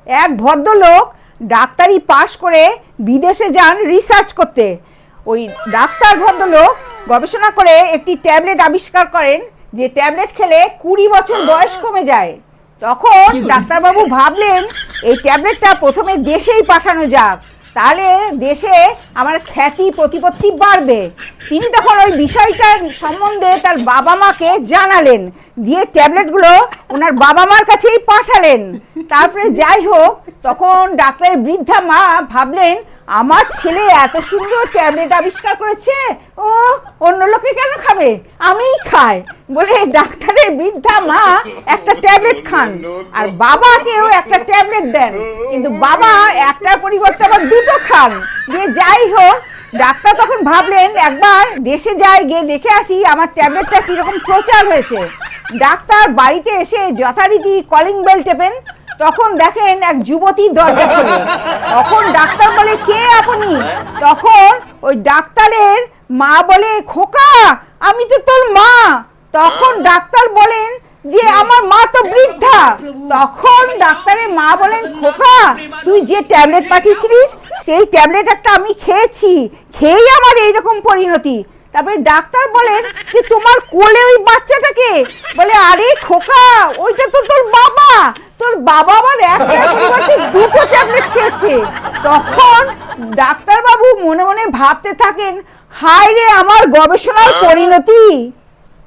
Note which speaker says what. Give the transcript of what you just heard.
Speaker 1: এক ভদ্রলোক ডাক্তারি পাশ করে বিদেশে যান রিসার্চ করতে। ওই ডাক্তার ভদ্রলোক গবেষণা করে একটি ট্যাবলেট আবিষ্কার করেন, যে ট্যাবলেট খেলে 20 বছর বয়স কমে যায়। তখন ডাক্তারবাবু ভাবলেন এই ট্যাবলেটটা প্রথমে দেশেই পাঠানো যাক, তাহলে দেশে আমার খ্যাতি প্রতিপত্তি বাড়বে। তিনি তখন ওই বিষয়টার সম্বন্ধে তার বাবা মাকে জানালেন, দিয়ে ট্যাবলেটগুলো ওনার বাবা মার কাছেই পাঠালেন। তারপরে যাই হোক, তখন ডাক্তারের বৃদ্ধা মা ভাবলেন আমার ছেলে এত সুন্দর ট্যাবলেট আবিষ্কার করেছে, ও অন্য লোকে কেন খাবে, আমিই খাই বলে ডাক্তারের বৃদ্ধা মা একটা ট্যাবলেট খান আর বাবাকেও একটা ট্যাবলেট দেন। কিন্তু বাবা একটার পরিবর্তে আবার দুটো খান। দিয়ে যাই হোক, ডাক্তার তখন ভাবলেন একবার দেশে যাই, গিয়ে দেখে আসি আমার ট্যাবলেটটা কিরকম প্রচার হয়েছে। ডাক্তার বাড়িতে এসে যথারীতি কলিং বেল টেপেন। তখন দেখেন এক যুবতী দরজা খোলে। তখন ডাক্তার বলে, কে আপনি? তখন ওই ডাক্তারের মা বলে, খোকা আমি তো তোর মা। তখন ডাক্তার বলেন যে আমার মা তো বৃদ্ধা। তখন ডাক্তারের মা বলেন, খোকা তুই যে ট্যাবলেট পাঠিয়েছিলিস সেই ট্যাবলেট একটা আমি খেয়েছি, খেয়েই আমার এইরকম পরিণতি। তারপরে ডাক্তার বলেন যে তোমার কোলে ওই বাচ্চাটাকে? বলে, আরে খোকা ওইটা তো তোর বাবা, তোর বাবা আমার একটা পরিবর্তে দুটো ট্যাবলেট খেয়েছে। তখন ডাক্তারবাবু মনে মনে ভাবতে থাকেন, হায় রে আমার গবেষণার পরিণতি।